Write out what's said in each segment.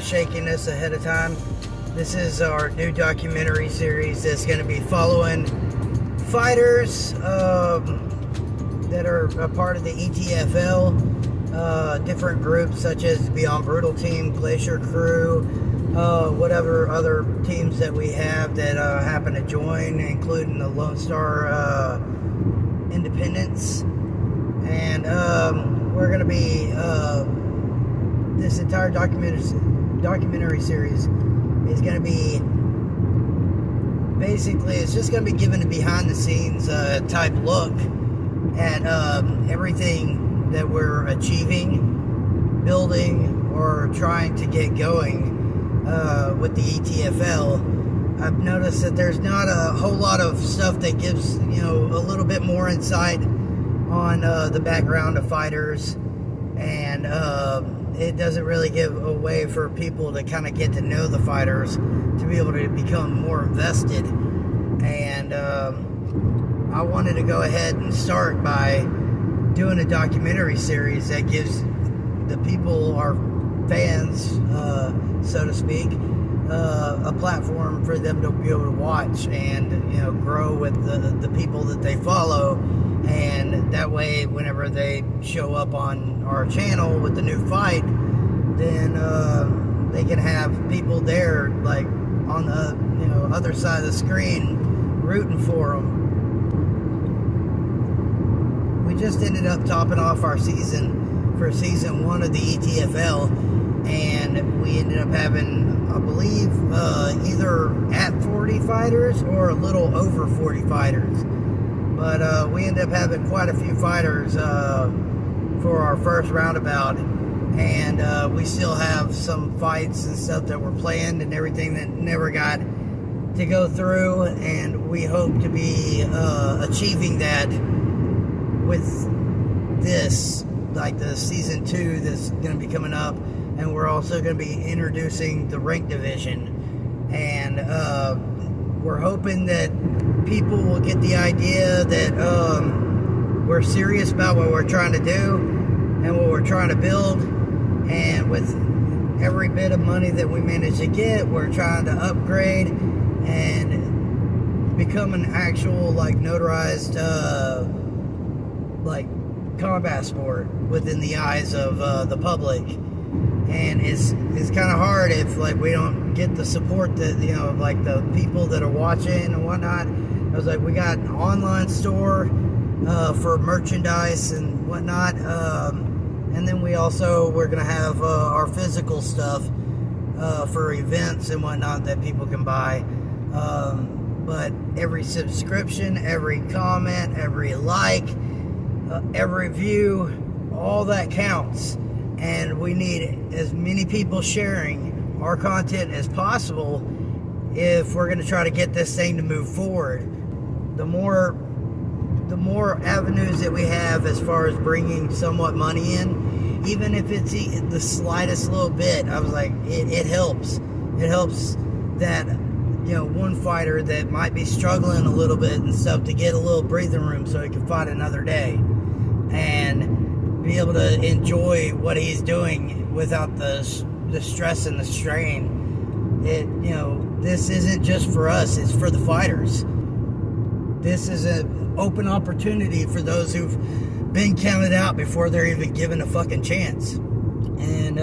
shakiness ahead of time. This is our new documentary series that's going to be following fighters that are a part of the ETFL, different groups such as Beyond Brutal Team, Glacier Crew, whatever other teams that we have that happen to join, including the Lone Star Independents. And we're going to be, this entire documentary series is going to be, basically, it's just going to be giving a behind the scenes type look at everything that we're achieving, building, or trying to get going with the ETFL. I've noticed that there's not a whole lot of stuff that gives, a little bit more insight on the background of fighters, and it doesn't really give a way for people to kind of get to know the fighters, to be able to become more invested. And I wanted to go ahead and start by doing a documentary series that gives the people, our fans, so to speak, a platform for them to be able to watch and grow with the people that they follow. And that way, whenever they show up on our channel with the new fight, then they can have people there, like on the other side of the screen, rooting for them. We just ended up topping off our season for season 1 of the ETFL, and we ended up having, I believe, either at 40 fighters or a little over 40 fighters. But we ended up having quite a few fighters for our first roundabout, and we still have some fights and stuff that were planned and everything that never got to go through, and we hope to be achieving that with this, like the season 2 that's going to be coming up. And we're also going to be introducing the rank division, and we're hoping that people will get the idea that we're serious about what we're trying to do and what we're trying to build. And with every bit of money that we manage to get, we're trying to upgrade and become an actual, like, notarized like combat sport within the eyes of the public. And it's kind of hard if, like, we don't get the support that, like the people that are watching and whatnot. I was like, we got an online store for merchandise and whatnot, and then we're going to have our physical stuff for events and whatnot that people can buy. But every subscription, every comment, every like, every view, all that counts. And we need as many people sharing our content as possible if we're going to try to get this thing to move forward. The more avenues that we have as far as bringing somewhat money in, even if it's the slightest little bit, I was like, it helps. It helps that, one fighter that might be struggling a little bit and stuff to get a little breathing room so he can fight another day. And be able to enjoy what he's doing without the stress and the strain. This isn't just for us, it's for the fighters. This is an open opportunity for those who've been counted out before they're even given a fucking chance. And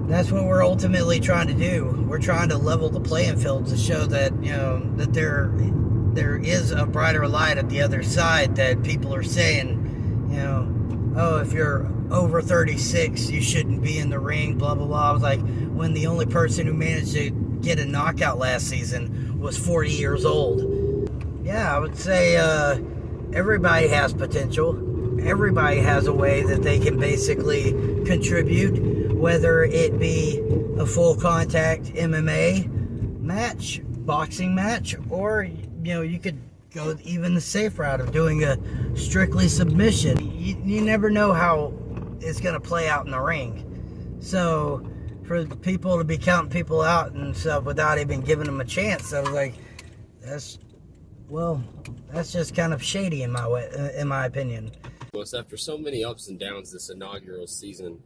that's what we're ultimately trying to do. We're trying to level the playing field to show that, that there is a brighter light at the other side, that people are saying, oh, if you're over 36, you shouldn't be in the ring, blah, blah, blah. I was like, when the only person who managed to get a knockout last season was 40 years old. Yeah, I would say everybody has potential. Everybody has a way that they can basically contribute, whether it be a full contact MMA match, boxing match, or, you could go even the safe route of doing a strictly submission. You never know how it's going to play out in the ring. So for people to be counting people out and stuff without even giving them a chance, I was like, that's just kind of shady in my opinion. After so many ups and downs this inaugural season,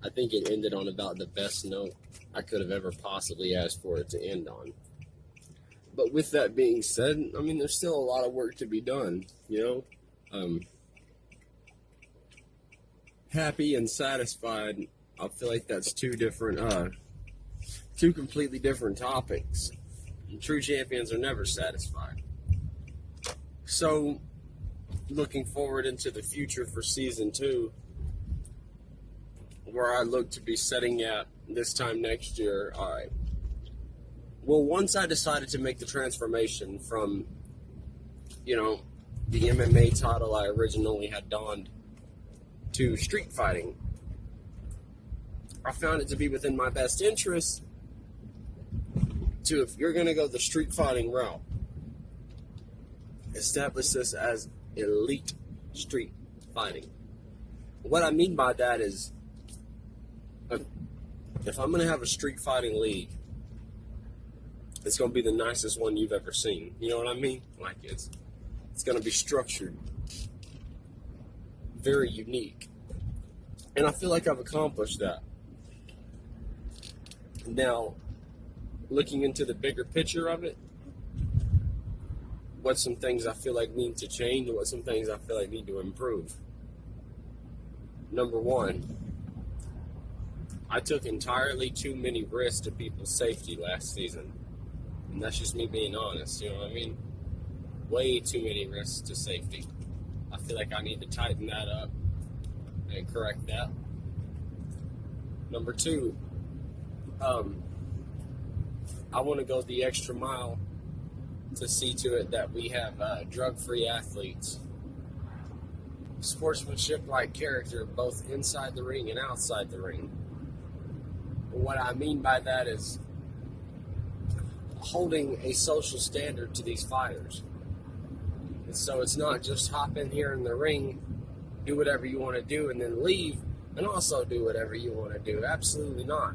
I think it ended on about the best note I could have ever possibly asked for it to end on. But with that being said, I mean, there's still a lot of work to be done, you know? Happy and satisfied, I feel like that's two completely different topics. True champions are never satisfied. So, looking forward into the future for season 2, where I look to be setting at this time next year, all right. Well, once I decided to make the transformation from, you know, the MMA title I originally had donned to street fighting, I found it to be within my best interest to, if you're going to go the street fighting route, establish this as elite street fighting. What I mean by that is, if I'm going to have a street fighting league, it's going to be the nicest one you've ever seen. You know what I mean? Like, it's going to be structured, very unique. And I feel like I've accomplished that. Now, looking into the bigger picture of it, what some things I feel like need to change and what some things I feel like need to improve. Number one, I took entirely too many risks to people's safety last season. And that's just me being honest, you know what I mean? Way too many risks to safety. I feel like I need to tighten that up and correct that. Number two, I want to go the extra mile to see to it that we have drug-free athletes. Sportsmanship-like character, both inside the ring and outside the ring. What I mean by that is holding a social standard to these fighters. And so it's not just hop in here in the ring, do whatever you want to do, and then leave, and also do whatever you want to do. Absolutely not.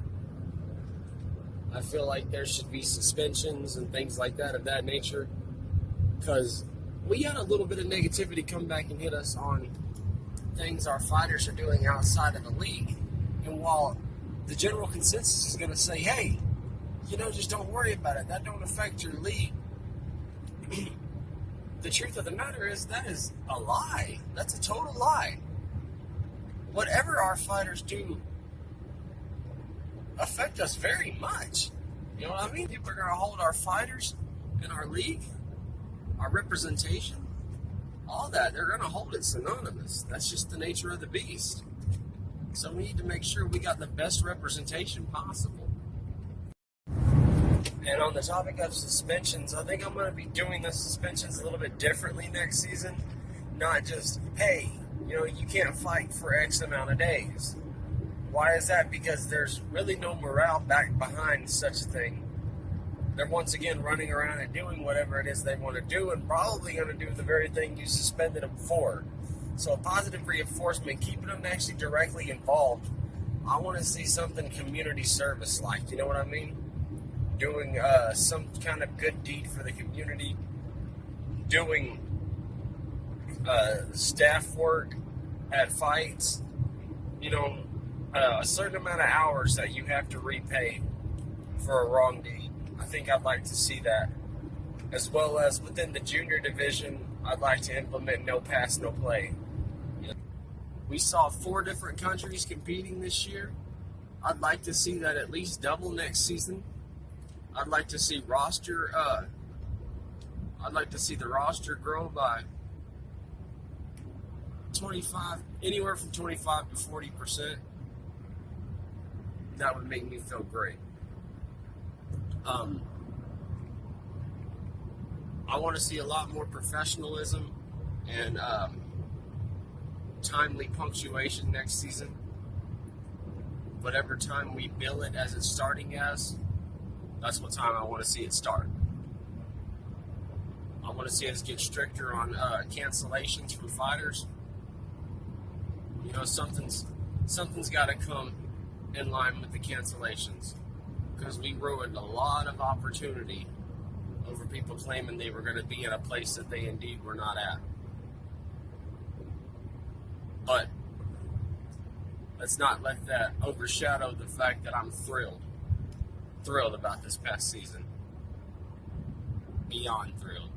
I feel like there should be suspensions and things like that of that nature, because we had a little bit of negativity come back and hit us on things our fighters are doing outside of the league. And while the general consensus is going to say, hey, you know, just don't worry about it, that don't affect your league, the truth of the matter is that is a lie. That's a total lie. Whatever our fighters do affect us very much. You know what I mean? People are going to hold our fighters in our league, our representation, all that. They're going to hold it synonymous. That's just the nature of the beast. So we need to make sure we got the best representation possible. And on the topic of suspensions, I think I'm going to be doing the suspensions a little bit differently next season. Not just, hey, you know, you can't fight for X amount of days. Why is that? Because there's really no morale back behind such a thing. They're once again running around and doing whatever it is they want to do, and probably going to do the very thing you suspended them for. So a positive reinforcement, keeping them actually directly involved. I want to see something community service like, you know what I mean? Doing some kind of good deed for the community, doing staff work at fights, you know, a certain amount of hours that you have to repay for a wrong deed. I think I'd like to see that. As well as within the junior division, I'd like to implement no pass, no play. We saw 4 different countries competing this year. I'd like to see that at least double next season. I'd like to see the roster grow by 25, anywhere from 25 to 40%. That would make me feel great. I want to see a lot more professionalism and timely punctuation next season. Whatever time we bill it as it's starting as, that's what time I want to see it start. I want to see us get stricter on cancellations from fighters. You know, something's got to come in line with the cancellations, because we ruined a lot of opportunity over people claiming they were going to be in a place that they indeed were not at. But let's not let that overshadow the fact that I'm thrilled about this past season. Beyond thrilled.